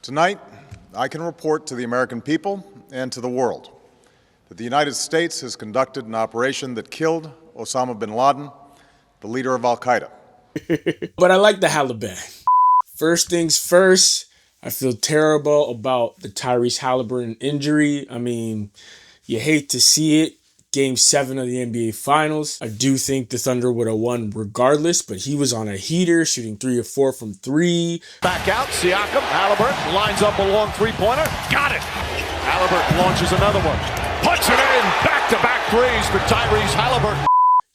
Tonight, I can report to the American people and to the world that the United States has conducted an operation that killed Osama bin Laden, the leader of al-Qaeda. But I like the Halliburton. First things first, I feel terrible about the Tyrese Halliburton injury. I mean, you hate to see it. Game 7 of the NBA Finals. I do think the Thunder would have won regardless, but he was on a heater, shooting 3 of 4 from 3. Back out, Siakam, Halliburton lines up a long three-pointer. Got it! Halliburton launches another one. Puts it in! Back-to-back threes for Tyrese Halliburton.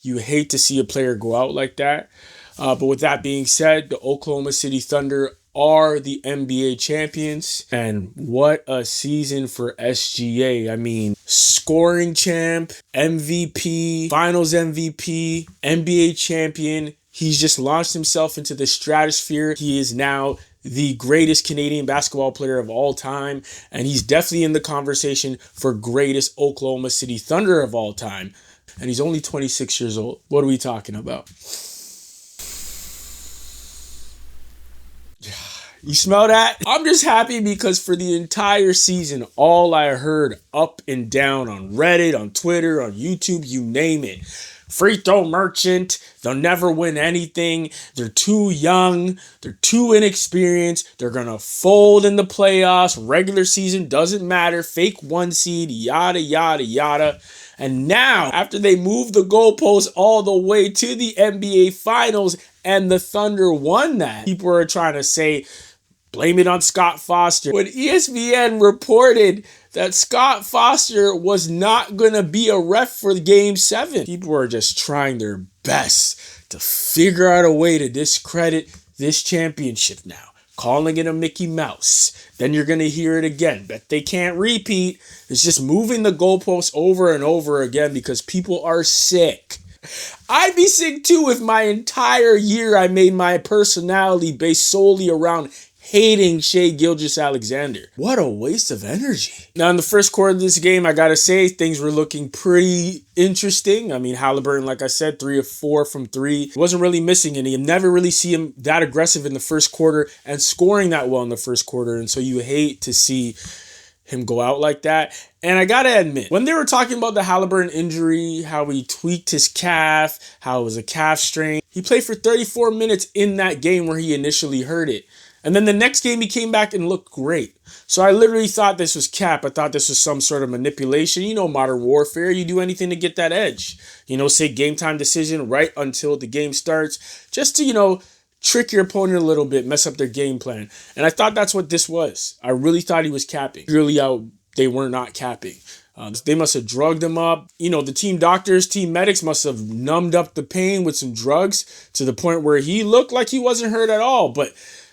You hate to see a player go out like that. But with that being said, the Oklahoma City Thunder are the NBA champions. And what a season for SGA. I mean, scoring champ, MVP, finals MVP, NBA champion. He's just launched himself into the stratosphere. He is now the greatest Canadian basketball player of all time. And he's definitely in the conversation for greatest Oklahoma City Thunder of all time. And he's only 26 years old. What are we talking about? You smell that? I'm just happy because for the entire season, all I heard up and down on Reddit, on Twitter, on YouTube, you name it. Free throw merchant. They'll never win anything. They're too young. They're too inexperienced. They're going to fold in the playoffs. Regular season doesn't matter. Fake 1 seed, yada, yada, yada. And now, after they moved the goalposts all the way to the NBA Finals and the Thunder won that, people are trying to say, blame it on Scott Foster. When ESPN reported that Scott Foster was not going to be a ref for Game 7, people were just trying their best to figure out a way to discredit this championship now, calling it a Mickey Mouse. Then you're going to hear it again. Bet they can't repeat. It's just moving the goalposts over and over again because people are sick. I'd be sick too if my entire year I made my personality based solely around hating Shai Gilgeous-Alexander. What a waste of energy. Now, in the first quarter of this game, I gotta say, things were looking pretty interesting. I mean, Halliburton, like I said, 3 of 4 from 3. He wasn't really missing any. You never really see him that aggressive in the first quarter and scoring that well in the first quarter. And so you hate to see him go out like that. And I gotta admit, when they were talking about the Halliburton injury, how he tweaked his calf, how it was a calf strain, he played for 34 minutes in that game where he initially hurt it. And then the next game he came back and looked great. So I literally thought this was cap. I thought this was some sort of manipulation. You know, modern warfare, you do anything to get that edge. You know, say game time decision right until the game starts. Just to, you know, trick your opponent a little bit, mess up their game plan. And I thought that's what this was. I really thought he was capping. Really out, they were not capping. They must have drugged him up. You know, the team doctors, team medics must have numbed up the pain with some drugs to the point where he looked like he wasn't hurt at all. But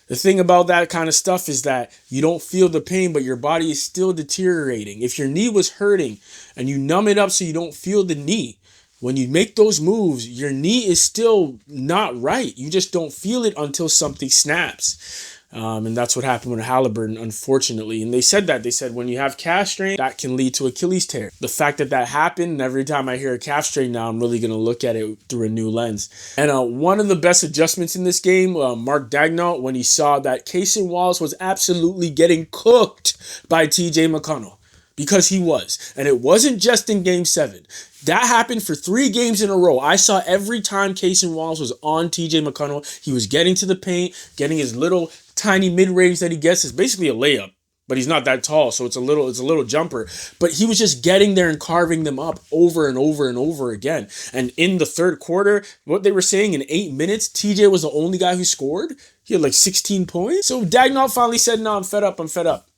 the thing about that kind of stuff is that you don't feel the pain, but your body is still deteriorating. If your knee was hurting and you numb it up so you don't feel the knee, when you make those moves, your knee is still not right. You just don't feel it until something snaps. And that's what happened with Halliburton, unfortunately. And they said when you have calf strain, that can lead to Achilles tear. The fact that that happened, and every time I hear a calf strain now, I'm really going to look at it through a new lens. And one of the best adjustments in this game, Mark Daigneault, when he saw that Cason Wallace was absolutely getting cooked by TJ McConnell. Because he was. And it wasn't just in Game 7. That happened for 3 games in a row. I saw every time Cason Wallace was on TJ McConnell, he was getting to the paint, getting his little tiny mid-range that he gets. It's basically a layup, but he's not that tall, so it's a little jumper. But he was just getting there and carving them up over and over and over again. And in the third quarter, what they were saying, in 8 minutes, TJ was the only guy who scored. He had like 16 points. So Daigneault finally said, no, I'm fed up.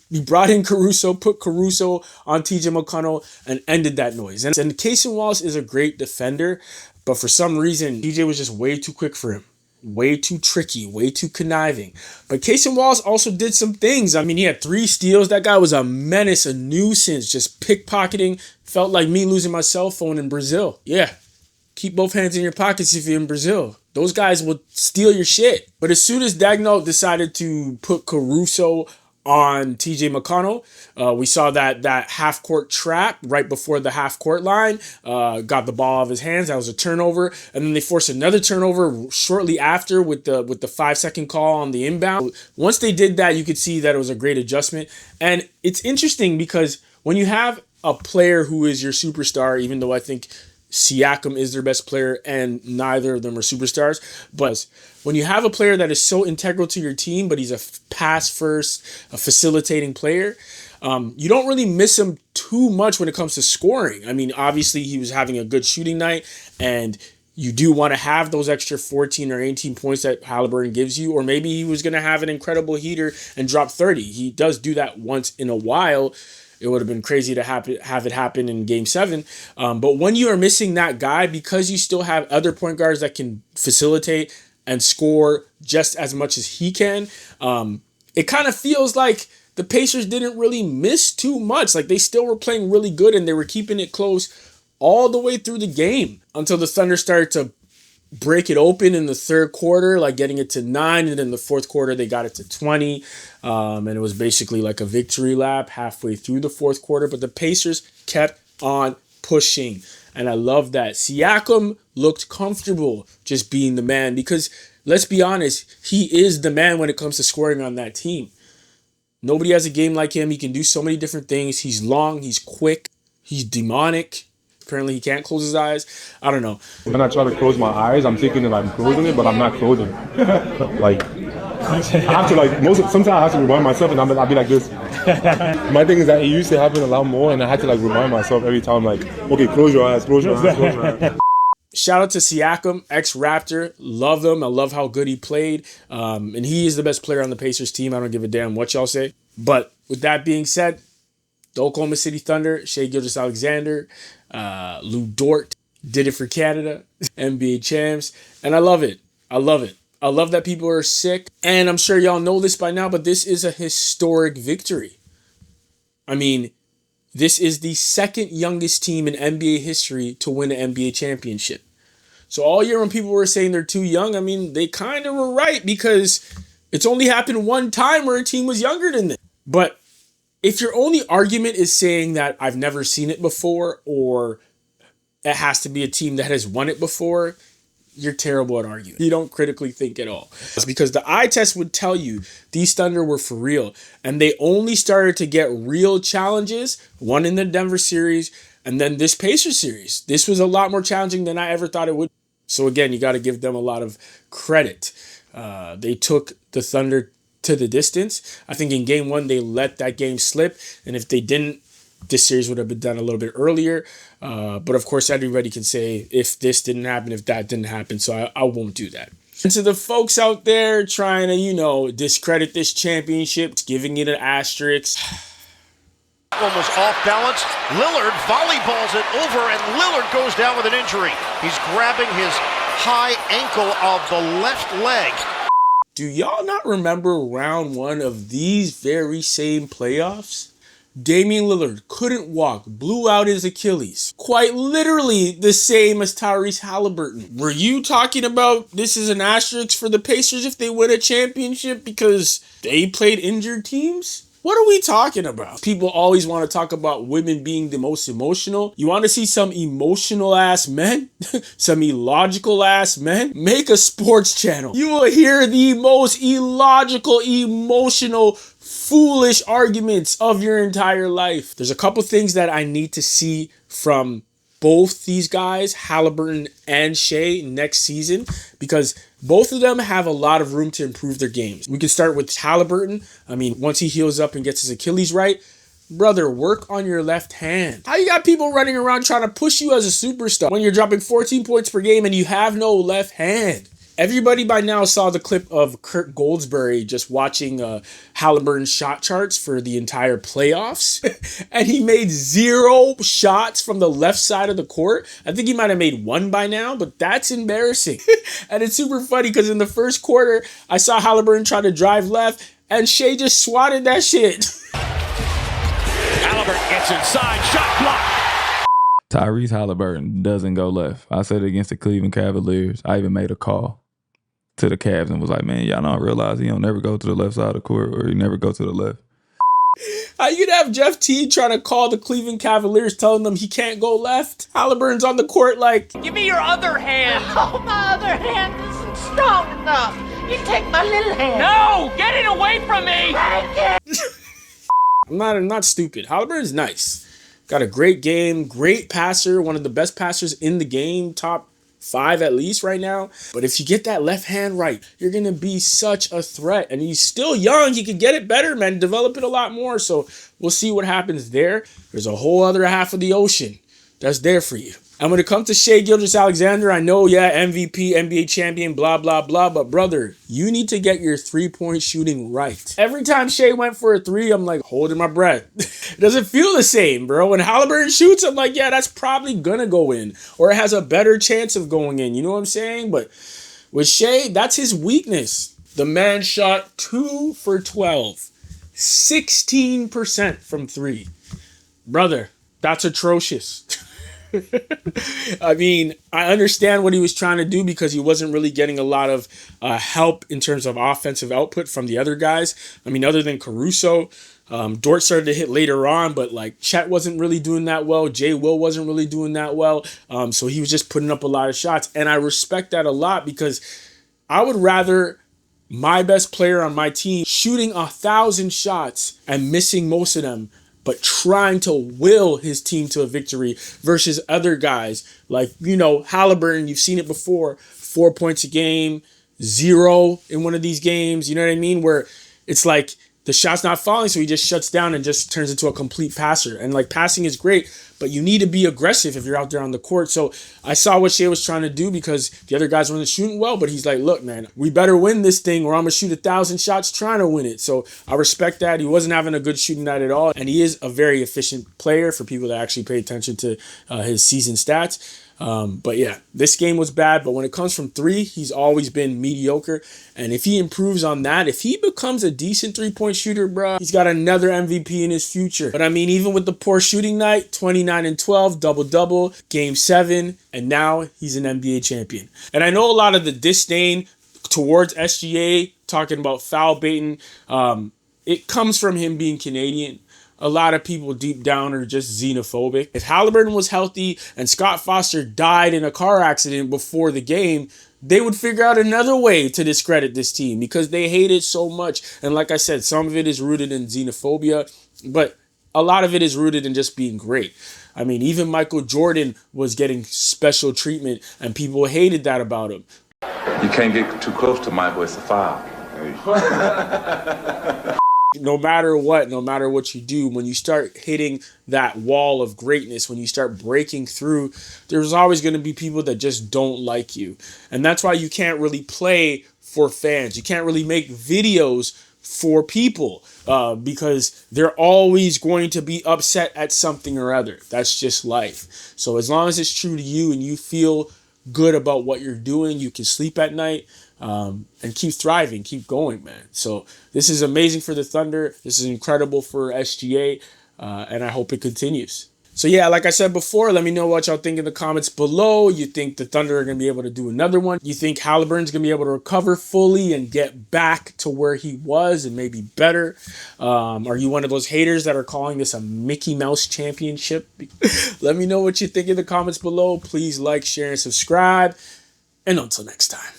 He brought in Caruso, put Caruso on TJ McConnell, and ended that noise. And Cason Wallace is a great defender, but for some reason, TJ was just way too quick for him. Way too tricky, way too conniving. But Cason Wallace also did some things. I mean, he had 3 steals. That guy was a menace, a nuisance, just pickpocketing. Felt like me losing my cell phone in Brazil. Yeah, keep both hands in your pockets if you're in Brazil. Those guys will steal your shit. But as soon as Daigneault decided to put Caruso on TJ McConnell. We saw that half-court trap right before the half-court line. Got the ball out of his hands. That was a turnover. And then they forced another turnover shortly after with the 5-second call on the inbound. Once they did that, you could see that it was a great adjustment. And it's interesting because when you have a player who is your superstar, even though I think Siakam is their best player and neither of them are superstars, but when you have a player that is so integral to your team, but he's a pass first, a facilitating player, you don't really miss him too much when it comes to scoring. I mean, obviously he was having a good shooting night, and you do want to have those extra 14 or 18 points that Halliburton gives you, or maybe he was going to have an incredible heater and drop 30. He does do that once in a while. It would have been crazy to have it happen in Game 7. But when you are missing that guy, because you still have other point guards that can facilitate and score just as much as he can, it kind of feels like the Pacers didn't really miss too much. Like, they still were playing really good, and they were keeping it close all the way through the game until the Thunder started to break it open in the third quarter, like getting it to 9, and then the fourth quarter they got it to 20, and it was basically like a victory lap halfway through the fourth quarter. But the Pacers kept on pushing, and I love that. Siakam looked comfortable just being the man, because let's be honest, he is the man when it comes to scoring on that team. Nobody has a game like him. He can do so many different things. He's long, he's quick, he's demonic. Apparently he can't close his eyes. I don't know. When I try to close my eyes, I'm thinking that I'm closing it, but I'm not closing it. Like, I have to sometimes I have to remind myself, and I'll be like this. My thing is that it used to happen a lot more, and I had to remind myself every time, like, okay, close your eyes, close your eyes, close your eyes. Shout out to Siakam, ex-Raptor. Love him. I love how good he played. And he is the best player on the Pacers team. I don't give a damn what y'all say. But with that being said, the Oklahoma City Thunder, Shai Gilgeous-Alexander, Lou Dort did it for Canada, NBA champs, and I love it. I love it. I love that people are sick, and I'm sure y'all know this by now, but this is a historic victory. I mean, this is the second youngest team in NBA history to win an NBA championship. So all year when people were saying they're too young, I mean, they kind of were right, because it's only happened one time where a team was younger than this. But if your only argument is saying that I've never seen it before, or it has to be a team that has won it before, you're terrible at arguing. You don't critically think at all. It's because the eye test would tell you these Thunder were for real. And they only started to get real challenges, one in the Denver series, and then this Pacers series. This was a lot more challenging than I ever thought it would. So again, you got to give them a lot of credit. They took the Thunder to the distance. I think in Game 1, they let that game slip. And if they didn't, this series would have been done a little bit earlier. But of course, everybody can say if this didn't happen, if that didn't happen. So I won't do that. And to the folks out there trying to, discredit this championship, giving it an asterisk. One was off balance. Lillard volleyballs it over, and Lillard goes down with an injury. He's grabbing his high ankle of the left leg. Do y'all not remember round 1 of these very same playoffs? Damian Lillard couldn't walk, blew out his Achilles. Quite literally the same as Tyrese Halliburton. Were you talking about this is an asterisk for the Pacers if they win a championship because they played injured teams? What are we talking about? People always want to talk about women being the most emotional. You want to see some emotional ass men? Some illogical ass men? Make a sports channel. You will hear the most illogical, emotional, foolish arguments of your entire life. There's a couple things that I need to see from both these guys, Halliburton and Shai, next season, because both of them have a lot of room to improve their games. We can start with Halliburton. I mean, once he heals up and gets his Achilles right, brother, work on your left hand. How you got people running around trying to push you as a superstar when you're dropping 14 points per game and you have no left hand? Everybody by now saw the clip of Kurt Goldsberry just watching Halliburton's shot charts for the entire playoffs. And he made 0 shots from the left side of the court. I think he might have made 1 by now, but that's embarrassing. And it's super funny because in the first quarter, I saw Halliburton try to drive left and Shai just swatted that shit. Halliburton gets inside, shot blocked. Tyrese Halliburton doesn't go left. I said it against the Cleveland Cavaliers. I even made a call to the Cavs and was like, man, y'all don't realize he don't never go to the left side of the court, or he never go to the left. How you gonna have Jeff Teague trying to call the Cleveland Cavaliers, telling them he can't go left? Halliburton's on the court like, Give me your other hand. Oh, my other hand isn't strong enough. You take my little hand. No, get it away from me. I'm not stupid. Halliburton's nice. Got a great game, great passer, one of the best passers in the game, top 5 at least right now. But if you get that left hand right, you're going to be such a threat. And he's still young. He could get it better, man, develop it a lot more. So we'll see what happens there. There's a whole other half of the ocean that's there for you. And when it comes to Shai Gilgeous-Alexander, I know, MVP, NBA champion, blah, blah, blah. But, brother, you need to get your three-point shooting right. Every time Shai went for a three, I'm like, holding my breath. It doesn't feel the same, bro. When Halliburton shoots, I'm like, yeah, that's probably going to go in. Or it has a better chance of going in. You know what I'm saying? But with Shai, that's his weakness. The man shot 2 for 12. 16% from 3. Brother, that's atrocious. I mean, I understand what he was trying to do because he wasn't really getting a lot of help in terms of offensive output from the other guys. I mean, other than Caruso, Dort started to hit later on, but like Chet wasn't really doing that well. Jay Will wasn't really doing that well. So he was just putting up a lot of shots. And I respect that a lot because I would rather my best player on my team shooting 1,000 shots and missing most of them, but trying to will his team to a victory versus other guys like, Halliburton. You've seen it before, 4 points a game, 0 in one of these games. You know what I mean? Where it's like the shot's not falling, so he just shuts down and just turns into a complete passer. And like passing is great, but you need to be aggressive if you're out there on the court. So I saw what Shai was trying to do because the other guys weren't shooting well, but he's like, look, man, we better win this thing or I'm going to shoot 1,000 shots trying to win it. So I respect that. He wasn't having a good shooting night at all. And he is a very efficient player for people that actually pay attention to his season stats. But yeah, this game was bad, but when it comes from 3, he's always been mediocre. And if he improves on that, if he becomes a decent 3-point shooter, bro, he's got another MVP in his future. But I mean, even with the poor shooting night, 29 and 12, double-double, game 7, and now he's an NBA champion. And I know a lot of the disdain towards SGA, talking about foul baiting, it comes from him being Canadian. A lot of people deep down are just xenophobic. If Halliburton was healthy and Scott Foster died in a car accident before the game, they would figure out another way to discredit this team because they hate it so much. And like I said, some of it is rooted in xenophobia, but a lot of it is rooted in just being great. I mean, even Michael Jordan was getting special treatment and people hated that about him. You can't get too close to Michael, it's a foul. No matter what you do, when you start hitting that wall of greatness, when you start breaking through, there's always going to be people that just don't like you. And that's why you can't really play for fans. You can't really make videos for people because they're always going to be upset at something or other. That's just life. So as long as it's true to you and you feel good about what you're doing, you can sleep at night. And keep thriving, keep going, man. So this is amazing for the Thunder. This is incredible for SGA, and I hope it continues. So yeah, like I said before, let me know what y'all think in the comments below. You think the Thunder are going to be able to do another one? You think Halliburton's going to be able to recover fully and get back to where he was and maybe better? Are you one of those haters that are calling this a Mickey Mouse championship? Let me know what you think in the comments below. Please like, share, and subscribe. And until next time.